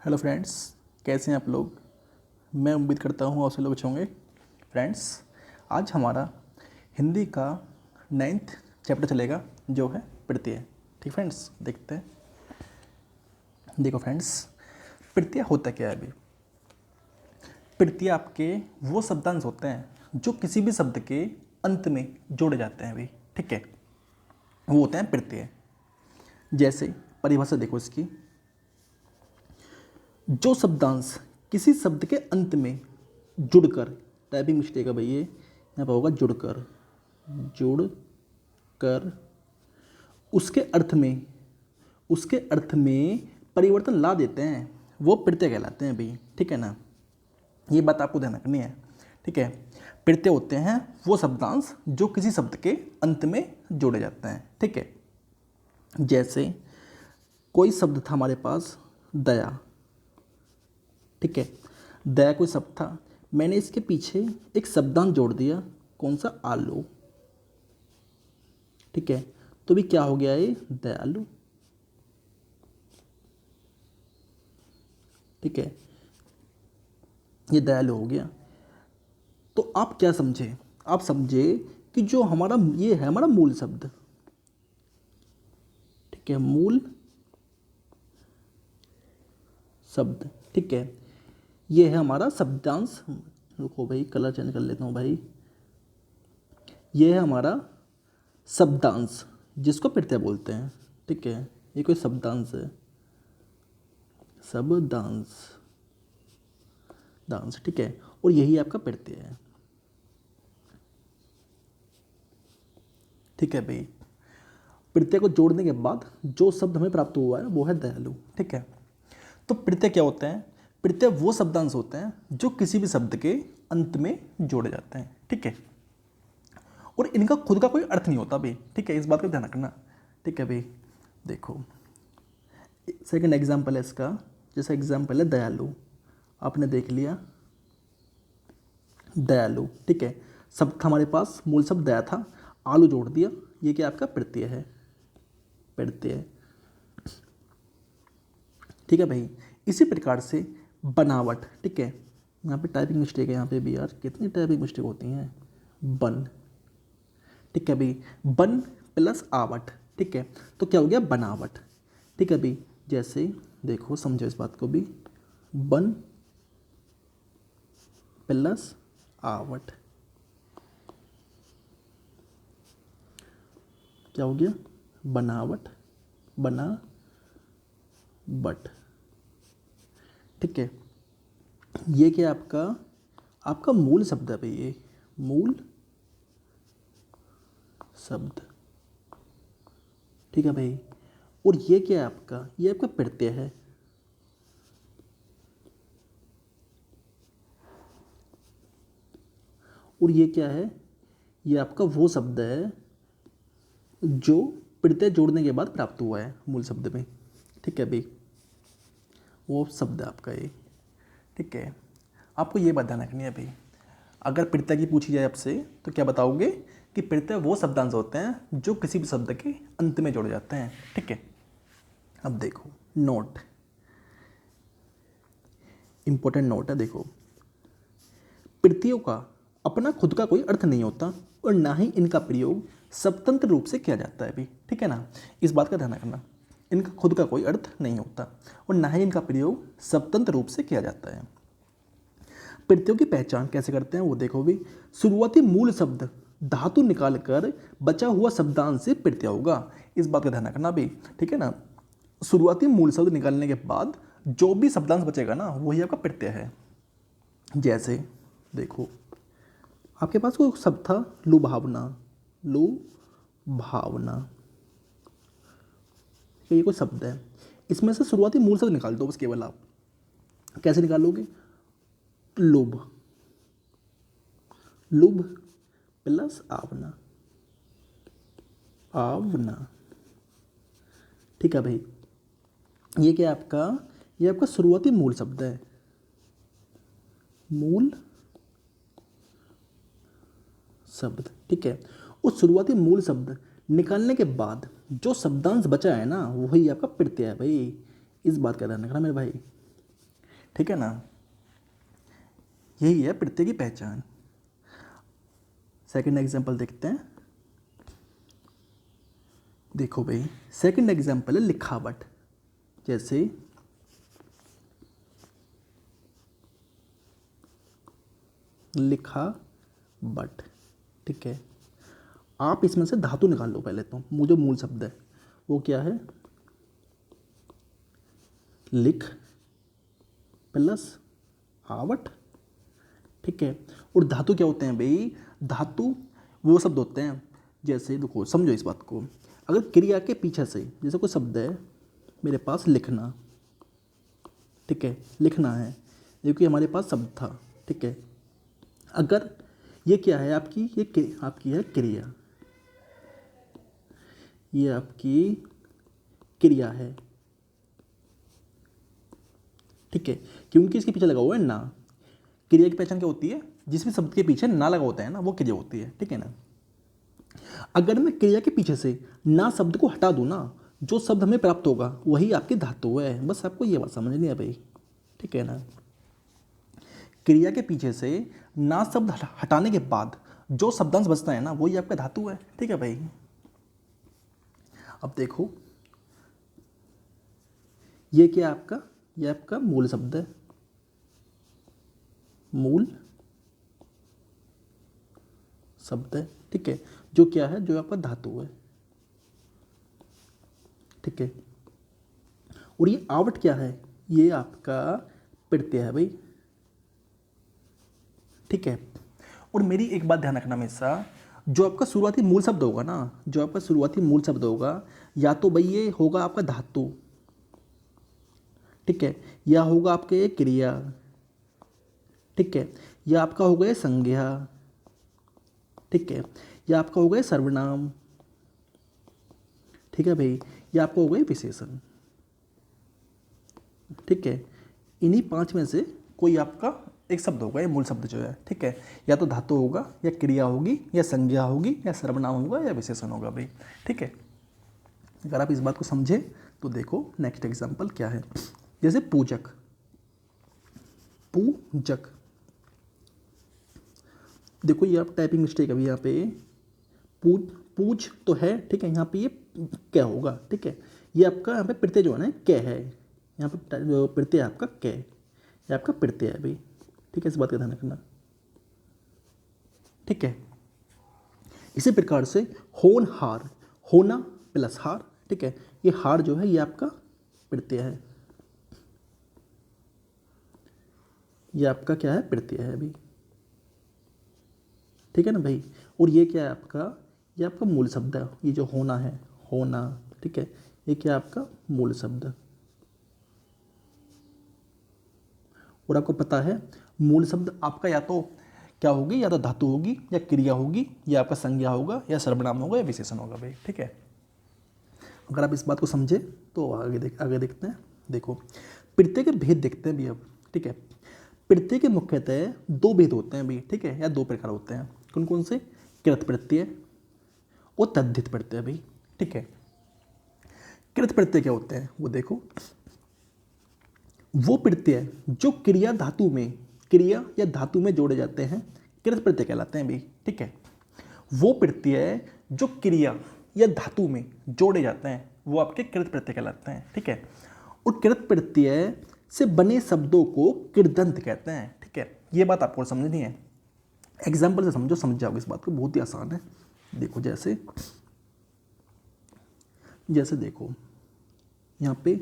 Hello friends, कैसे हैं आप लोग। मैं उम्मीद करता हूँ आप सभी लोग अच्छे होंगे। फ्रेंड्स, आज हमारा हिंदी का 9th चैप्टर चलेगा जो है प्रत्यय। ठीक फ्रेंड्स, देखते हैं। देखो फ्रेंड्स, प्रत्यय होता क्या है अभी। प्रत्यय आपके वो शब्दांश होते हैं जो किसी भी शब्द के अंत में जोड़े जाते हैं अभी। ठीक है, वो होते हैं प्रत्यय। जैसे परिभाषा देखो इसकी, जो शब्दांश किसी शब्द के अंत में जुड़कर, टाइपिंग मिस्टेक है भाई ये, यहाँ पर होगा जुड़कर, जुड़कर उसके अर्थ में परिवर्तन ला देते हैं, वो प्रत्यय कहलाते हैं भाई। ठीक है ना, ये बात आपको ध्यान रखनी है। ठीक है, प्रत्यय होते हैं वो शब्दांश जो किसी शब्द के अंत में जोड़े जाते हैं। ठीक है, जैसे कोई शब्द था हमारे पास दया। ठीक है, दया कोई शब्द था, मैंने इसके पीछे एक शब्दांश जोड़ दिया, कौन सा, आलू। ठीक है, तो भी क्या हो गया ये, दयालु। ठीक है, ये दयालु हो गया। तो आप क्या समझे, आप समझे कि जो हमारा ये है हमारा मूल शब्द। ठीक है, मूल शब्द। ठीक है, ये है हमारा शब्दांश। रुको भाई, कलर चेंज कर लेता हूँ भाई। ये है हमारा शब्दांश जिसको प्रत्यय बोलते हैं। ठीक है, ये कोई शब्दांश है, शब्दांश दांश। ठीक है, और यही आपका प्रत्यय है। ठीक है भाई, प्रत्यय को जोड़ने के बाद जो शब्द हमें प्राप्त हुआ है वो है दयालु। ठीक है, तो प्रत्यय क्या होते हैं, प्रत्यय वो शब्दांश होते हैं जो किसी भी शब्द के अंत में जोड़े जाते हैं। ठीक है, और इनका खुद का कोई अर्थ नहीं होता भाई। ठीक है, इस बात का ध्यान रखना। ठीक है भाई, देखो सेकंड एग्जाम्पल है इसका। जैसा एग्जाम्पल है दयालु, आपने देख लिया दयालु। ठीक है, शब्द था हमारे पास, मूल शब्द दया था, आलू जोड़ दिया, ये क्या आपका प्रत्यय है, प्रत्यय। ठीक है भाई, इसी प्रकार से बनावट। ठीक है, यहाँ पे टाइपिंग मिस्टेक है, यहाँ पे भी यार कितनी टाइपिंग मिस्टेक होती हैं। बन। ठीक है भाई, बन प्लस आवट। ठीक है, तो क्या हो गया, बनावट। ठीक है भाई, जैसे देखो समझो इस बात को भी, बन प्लस आवट क्या हो गया, बनावट, बना बट। ठीक है, ये क्या आपका आपका मूल शब्द है भाई, ये मूल शब्द। ठीक है भाई, और ये क्या है आपका, ये आपका प्रत्यय है। और ये क्या है, ये आपका वो शब्द है जो प्रत्यय जोड़ने के बाद प्राप्त हुआ है मूल शब्द में। ठीक है भाई, वो शब्द है आपका ये। ठीक है, आपको ये बात ध्यान रखनी है भाई, अगर प्रत्यय की पूछी जाए आपसे तो क्या बताओगे कि प्रत्यय वो शब्दांश होते हैं जो किसी भी शब्द के अंत में जोड़े जाते हैं। ठीक है, अब देखो नोट, इंपॉर्टेंट नोट है। देखो, प्रत्ययों का अपना खुद का कोई अर्थ नहीं होता और ना ही इनका प्रयोग स्वतंत्र रूप से किया जाता है भी। ठीक है ना, इस बात का ध्यान रखना, इनका खुद का कोई अर्थ नहीं होता और ना ही इनका प्रयोग स्वतंत्र रूप से किया जाता है। प्रत्ययों की पहचान कैसे करते हैं वो देखो भी, शुरुआती मूल शब्द धातु निकालकर बचा हुआ शब्दांश से प्रत्यय होगा। इस बात का ध्यान रखना भी। ठीक है ना, शुरुआती मूल शब्द निकालने के बाद जो भी शब्दांश बचेगा ना वही आपका प्रत्यय है। जैसे देखो, आपके पास कोई शब्द था लुभावना, लुभावना, ये कोई शब्द है, इसमें से शुरुआती मूल शब्द निकाल दो बस केवल। आप कैसे निकालोगे, लुभ, लुभ प्लस आवना, आवना। ठीक है भाई, ये क्या आपका, ये आपका शुरुआती मूल शब्द है, मूल शब्द। ठीक है, उस शुरुआती मूल शब्द निकालने के बाद जो शब्दांश बचा है ना वही आपका प्रत्यय है भाई। इस बात का ध्यान रखना मेरे भाई। ठीक है ना। यही है प्रत्यय की पहचान। सेकंड एग्जांपल देखते हैं। देखो भाई, सेकंड एग्जांपल है लिखावट। जैसे लिखावट, ठीक है। आप इसमें से धातु निकाल लो पहले, तो जो मूल शब्द है वो क्या है, लिख प्लस आवट, ठीक है। और धातु क्या होते हैं भाई, धातु वो शब्द होते हैं, जैसे देखो समझो इस बात को, अगर क्रिया के पीछे से जैसे कोई शब्द है मेरे पास लिखना, ठीक है, लिखना है, क्योंकि हमारे पास शब्द था, ठीक है। अगर ये क्या है आपकी, ये आपकी है क्रिया, ये आपकी क्रिया है, ठीक है, क्योंकि इसके पीछे लगा हुआ है ना। क्रिया की पहचान क्या होती है, जिसमें शब्द के पीछे ना लगा होता है ना, वो क्रिया होती है, ठीक है ना। अगर मैं क्रिया के पीछे से ना शब्द को हटा दूं ना, जो शब्द हमें प्राप्त होगा वही आपकी धातु है। बस आपको ये बात समझनी है भाई, ठीक है ना। क्रिया के पीछे से ना शब्द हटाने के बाद जो शब्दांश बचता है ना, वही आपका धातु है, ठीक है भाई। अब देखो ये क्या है आपका, ये आपका मूल शब्द है, मूल शब्द है, ठीक है, जो क्या है, जो आपका धातु है, ठीक है। और ये आवट क्या है, ये आपका प्रत्यय है भाई, ठीक है। और मेरी एक बात ध्यान रखना हमेशा, जो आपका शुरुआती मूल शब्द होगा ना, जो आपका शुरुआती मूल शब्द होगा, या तो भाई ये होगा आपका धातु, ठीक है, या होगा आपके क्रिया, ठीक है, या आपका हो गया संज्ञा, ठीक है, या आपका हो गया सर्वनाम, ठीक है भाई, या आपका हो गया विशेषण, ठीक है। इन्हीं पांच में से कोई आपका एक शब्द होगा, ये मूल शब्द जो है, ठीक है, या तो धातु होगा, या क्रिया होगी, या संज्ञा होगी, या सर्वनाम होगा, या विशेषण होगा भाई, ठीक है। अगर आप इस बात को समझे तो देखो नेक्स्ट एग्जांपल क्या है। जैसे पूजक, पूजक, देखो ये आप टाइपिंग मिस्टेक अभी यहाँ पे पूज तो है, ठीक है, यहाँ पे ये क्या होगा, ठीक है। ये आपका यहाँ पे प्रत्यय जो है ना कै है, यहाँ पे प्रत्यय आपका कै, ये आपका प्रत्यय है भाई, ठीक है, इस बात का ध्यान रखना, ठीक है। इसी प्रकार से होनहार, होना प्लस हार, ठीक है, ये हार जो है ये आपका प्रत्यय है, ये आपका क्या है, प्रत्यय है अभी, ठीक है ना भाई। और ये क्या है आपका, ये आपका मूल शब्द है, ये जो होना है, होना, ठीक है, ये क्या है आपका मूल शब्द। और आपको पता है मूल शब्द आपका या तो क्या होगी, या तो धातु होगी, या क्रिया होगी, या आपका संज्ञा होगा, या सर्वनाम होगा, या विशेषण होगा भाई, ठीक है। अगर आप इस बात को समझे तो आगे देखते हैं। देखो प्रत्यय के भेद देखते हैं भी अब, ठीक है। प्रत्यय के मुख्यतः दो भेद होते हैं भी, ठीक है, या दो प्रकार होते हैं। कौन कौन से, कृत प्रत्यय और तद्धित प्रत्यय भाई, ठीक है। कृत प्रत्यय क्या होते हैं वो देखो, वो प्रत्यय जो क्रिया धातु में, क्रिया या धातु में जोड़े जाते हैं, कृत प्रत्यय कहलाते हैं भाई, ठीक है। वो प्रत्यय जो क्रिया या धातु में जोड़े जाते हैं वो आपके कृत प्रत्यय कहलाते हैं, ठीक है। और कृत प्रत्यय से बने शब्दों को कृदंत कहते हैं, ठीक है। ये बात आपको समझनी है, एग्जाम्पल से समझो, समझ जाओगे इस बात को, बहुत ही आसान है। देखो जैसे जैसे देखो यहाँ पे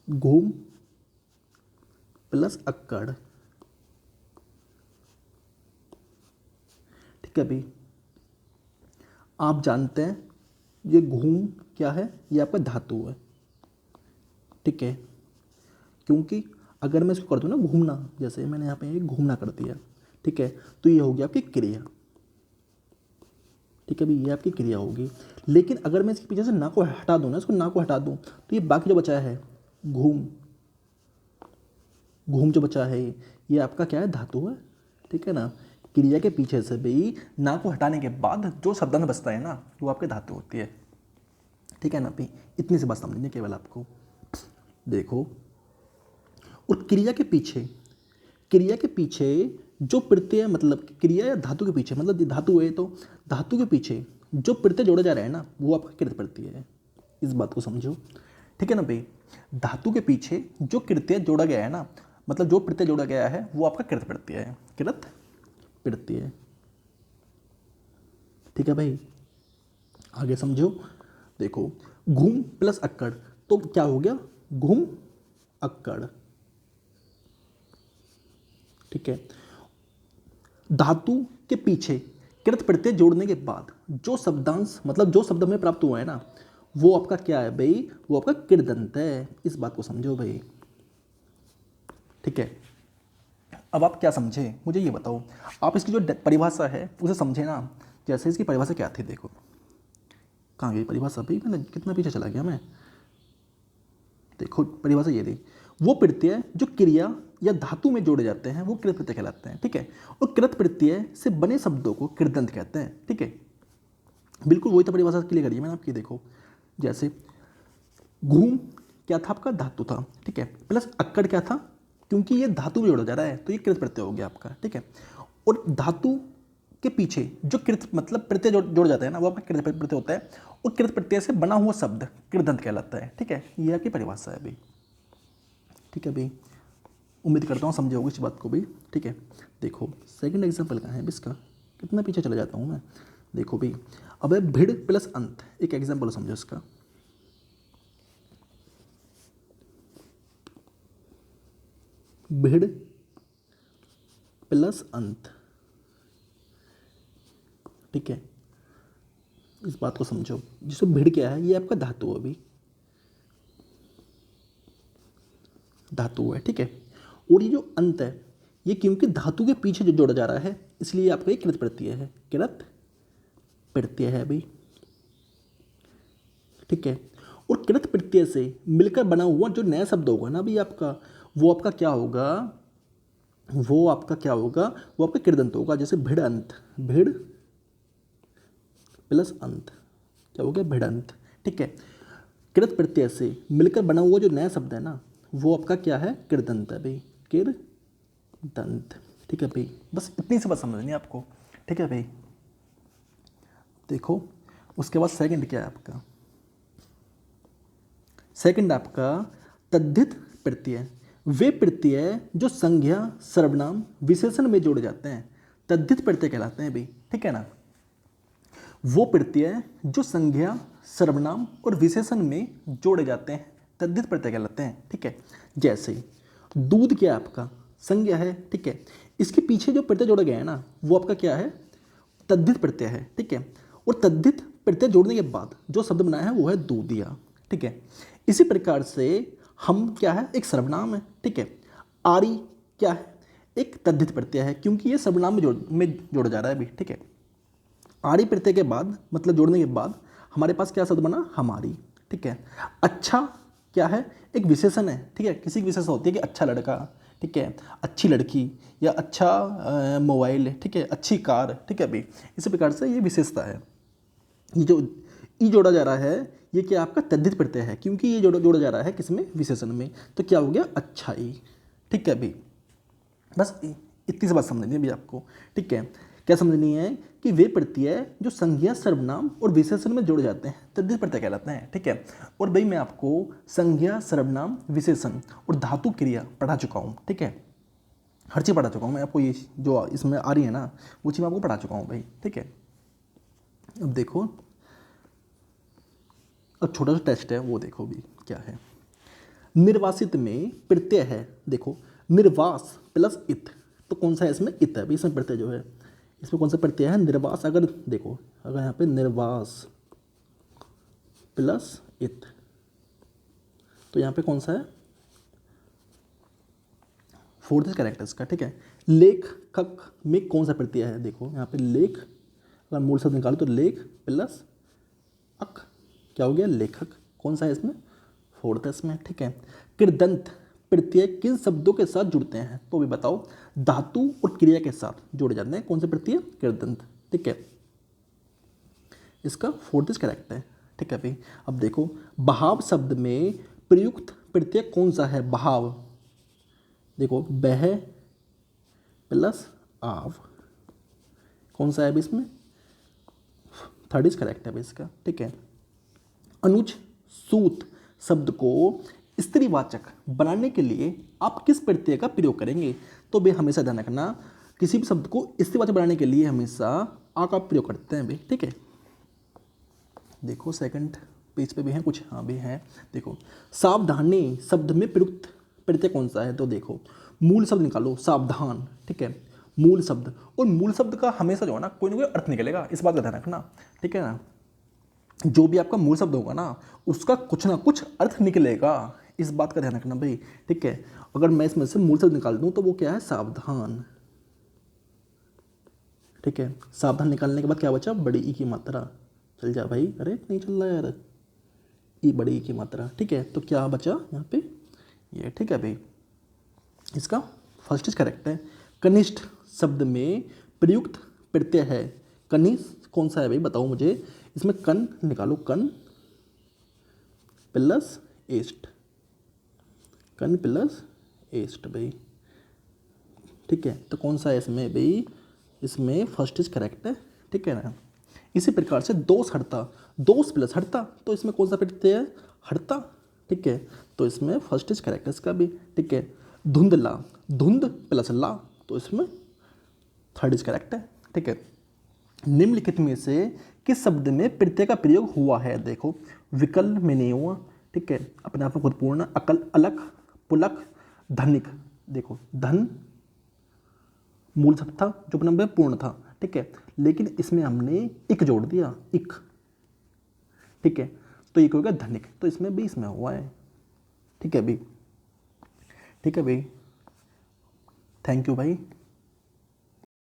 घूम प्लस अक्कड़, ठीक है भाई। आप जानते हैं ये घूम क्या है, ये आपका धातु है, ठीक है। क्योंकि अगर मैं इसको कर दूँ ना घूमना, जैसे मैंने यहाँ पे ये घूमना कर दिया, ठीक है, तो ये हो गया आपकी क्रिया, ठीक है भाई, ये आपकी क्रिया होगी। लेकिन अगर मैं इसके पीछे से ना को हटा दूँ ना, इसको ना को हटा दूँ, तो ये बाकी जो बचा है घूम, घूम जो बचा है ये आपका क्या है, धातु है, ठीक है ना। क्रिया के पीछे से भी ना को हटाने के बाद जो शब्दांश बचता है ना, वो आपके धातु होती है, ठीक है ना भाई। इतनी सी बात समझनी केवल आपको। देखो और क्रिया के पीछे जो प्रत्यय, मतलब क्रिया या धातु के पीछे, मतलब धातु है तो धातु के पीछे जो प्रत्यय जोड़ा जा रहा है ना वो आपका कृत प्रत्यय है। इस बात को समझो, ठीक है ना भाई। धातु के पीछे जो कृत्य जोड़ा गया है ना, मतलब जो प्रत्यय जोड़ा गया है वो आपका कृत प्रत्यय है, कृत प्रत्यय। ठीक है भाई, आगे समझो। देखो घूम प्लस अक्कड़ तो क्या हो गया, घूम अक्कड़। ठीक है, धातु के पीछे कृत प्रत्यय जोड़ने के बाद जो शब्दांश, मतलब जो शब्द में प्राप्त हुआ है ना वो आपका क्या है भाई, वो आपका कृदंत है। इस बात को समझो भाई। ठीक है, अब आप क्या समझे मुझे ये बताओ। आप इसकी जो परिभाषा है उसे समझे ना। जैसे इसकी परिभाषा क्या थी, देखो कहाँ गई परिभाषा भाई, मैंने कितना पीछे चला गया मैं। देखो परिभाषा ये थी, वो प्रत्यय जो क्रिया या धातु में जोड़े जाते हैं वो कृत प्रत्यय कहलाते हैं। ठीक है, और कृत प्रत्यय से बने शब्दों को कृदंत कहते हैं। ठीक है, बिल्कुल वही तो परिभाषा क्लियर करी है मैंने आपकी। देखो जैसे घूम क्या था आपका, धातु था। ठीक है, प्लस अक्कड़ क्या था, क्योंकि ये धातु में जोड़ा जा रहा है तो ये कृत प्रत्यय हो गया आपका। ठीक है, और धातु के पीछे जो कृत मतलब प्रत्यय जोड़ जाता है ना वो आपका कृत प्रत्यय होता है, और कृत प्रत्यय से बना हुआ शब्द कृदंत कहलाता है। ठीक है, ये आपकी परिभाषा है भाई। ठीक है भाई, उम्मीद करता हूँ समझे होगी इस बात को भी। ठीक है, देखो सेकंड एग्जांपल कहाँ है इसका, कितना पीछे चला जाता हूँ मैं। देखो भाई, अब है भिड़ प्लस अंत, एक एग्जांपल समझो इसका। भिड़ प्लस अंत। ठीक है, इस बात को समझो। जिसमें भिड़ क्या है, ये आपका धातु है अभी, धातु है। ठीक है, और ये जो अंत है ये क्योंकि धातु के पीछे जो जोड़ा जा रहा है इसलिए आपका ये कृत प्रत्यय है, कृत प्रत्यय है भाई। ठीक है, और कृत प्रत्यय से मिलकर बना हुआ जो नया शब्द होगा ना भाई आपका, वो आपका क्या होगा, वो आपका क्या होगा, वो आपका कृदंत होगा। जैसे भिड़ अंत, भिड़ प्लस अंत क्या हो गया, भिड़ंत। ठीक है, कृत प्रत्यय से मिलकर बना हुआ जो नया शब्द है ना वो आपका क्या है, कृदंत है भाई, कृदंत। ठीक है भाई, बस इतनी सी बात समझनी है आपको। ठीक है भाई, देखो उसके बाद सेकंड क्या है आपका, सेकंड आपका तद्धित प्रत्यय। वे प्रत्यय जो संज्ञा सर्वनाम विशेषण में जोड़े जाते हैं तद्धित प्रत्यय कहलाते हैं भाई। ठीक है ना, वो प्रत्यय जो संज्ञा सर्वनाम और विशेषण में जोड़े जाते हैं तद्धित प्रत्यय कहलाते हैं। ठीक है, जैसे दूध क्या है आपका, संज्ञा है। ठीक है, इसके पीछे जो प्रत्यय जोड़ा गया है ना वो आपका क्या है, तद्धित प्रत्यय है। ठीक है, और तद्धित प्रत्यय जोड़ने के बाद जो शब्द बनाया है वो है दूधिया। ठीक है, इसी प्रकार से हम क्या है, एक सर्वनाम है। ठीक है, आरी क्या है, एक तद्धित प्रत्यय है क्योंकि ये सर्वनाम में जोड़ा जा रहा है अभी। ठीक है, आरी प्रत्यय के बाद मतलब जोड़ने के बाद हमारे पास क्या शब्द बना, हमारी। ठीक है, अच्छा क्या है, एक विशेषण है। ठीक है, किसी की विशेषण होती है कि अच्छा लड़का, ठीक है, अच्छी लड़की या अच्छा मोबाइल, ठीक है, अच्छी कार। ठीक है भाई, इसी प्रकार से ये विशेषता है। ये जो ई जोड़ा जा रहा है ये क्या आपका तद्धित प्रत्यय है क्योंकि ये जोड़ा जा रहा है किसमें, विशेषण में। तो क्या हो गया, अच्छाई। ठीक है भाई, बस इतनी सी बात समझनी है भी आपको। ठीक है, क्या समझनी है कि वे प्रत्यय जो संज्ञा सर्वनाम और विशेषण में जोड़े जाते हैं तद्धित प्रत्यय कहलाते हैं। ठीक है, और भाई मैं आपको संज्ञा सर्वनाम विशेषण और धातु क्रिया पढ़ा चुका हूँ। ठीक है, हर चीज़ पढ़ा चुका हूँ मैं आपको, ये जो इसमें आ रही है ना वो चीज़ मैं आपको पढ़ा चुका हूँ भाई। ठीक है, अब देखो, अब छोटा सा टेस्ट है वो देखो भी क्या है। निर्वासित में प्रत्यय है, देखो निर्वास प्लस इत, तो कौन सा है इसमें, इत है भाई इसमें प्रत्यय जो है। इसमें कौन सा प्रत्यय है, निर्वास। अगर देखो अगर यहाँ पे निर्वास प्लस इत तो यहाँ पे कौन सा है, फोर्थ कैरेक्टर इसका। ठीक है, लेखक में कौन सा प्रत्यय है, देखो यहाँ पे लेख, अगर मूल शब्द निकालो तो लेख प्लस अक क्या हो गया, लेखक। कौन सा है इसमें, फोर्थ है इसमें। ठीक है, कृदंत प्रत्यय किन शब्दों के साथ जुड़ते हैं, तो भी बताओ, धातु और क्रिया के साथ जोड़े जाते हैं। कौन से प्रत्यय, कृदंत। ठीक है, इसका फोर्थ इज करेक्ट है। ठीक है भाई, अब देखो बहाव शब्द में प्रयुक्त प्रत्यय कौन सा है, बहाव। देखो बह प्लस आव, कौन सा है अभी इसमें, थर्ड इज करेक्ट है अभी इसका, ठीक है। अनुज सूत शब्द को स्त्रीवाचक बनाने के लिए आप किस प्रत्यय का प्रयोग करेंगे? तो भाई हमेशा ध्यान रखना, किसी भी शब्द को स्त्रीवाचक बनाने के लिए हमेशा आ का प्रयोग करते हैं भाई, ठीक है। देखो सेकंड पेज पे भी हैं कुछ, हाँ भी हैं। देखो सावधानी शब्द में प्रयुक्त प्रत्यय कौन सा है? तो देखो मूल शब्द निकालो, सावधान, ठीक है, मूल शब्द। और मूल शब्द का हमेशा जो है ना कोई ना कोई अर्थ निकलेगा, इस बात का ध्यान रखना, ठीक है ना। जो भी आपका मूल शब्द होगा ना उसका कुछ ना कुछ अर्थ निकलेगा, इस बात का ध्यान रखना भाई, ठीक है। अगर मैं इसमें से मूल शब्द निकाल दूं तो वो क्या है, सावधान, ठीक है। सावधान निकालने के बाद क्या बचा, बड़ी ई की मात्रा, चल जा भाई, अरे नहीं चल रहा यार, ई बड़ी ई की मात्रा, ठीक है। तो क्या बचा यहाँ पे ये, ठीक है भाई, इसका फर्स्ट इज करेक्ट है। कनिष्ठ शब्द में प्रयुक्त प्रत्यय है, कनिष्ठ कौन सा है भाई बताओ मुझे, इसमें कन निकालो, कन प्लस एस्ट, कन प्लस एस्ट भाई, ठीक है। तो कौन सा है इसमें भाई, इसमें फर्स्ट इज करेक्ट है, ठीक है ना। इसी प्रकार से दोष हरता, दोष प्लस हरता, तो इसमें कौन सा प्रत्यय है, हरता, ठीक है। तो इसमें फर्स्ट इज करेक्ट है इसका भी, ठीक है। धुंधला, धुंध प्लस ला, तो इसमें थर्ड इज करेक्ट है, ठीक है। निम्नलिखित में से किस शब्द में प्रत्यय का प्रयोग हुआ है? देखो विकल्प में नहीं हुआ, ठीक है, अपने आप में खुद पूर्ण, अकल, अलग, पुलक, धनिक। देखो धन मूल शब्द था जो अपने में पूर्ण था, ठीक है, लेकिन इसमें हमने इक जोड़ दिया, इक, ठीक है। तो ये हो गया धनिक, तो इसमें भी इसमें हुआ है, ठीक है भाई, ठीक है भाई, थैंक यू भाई।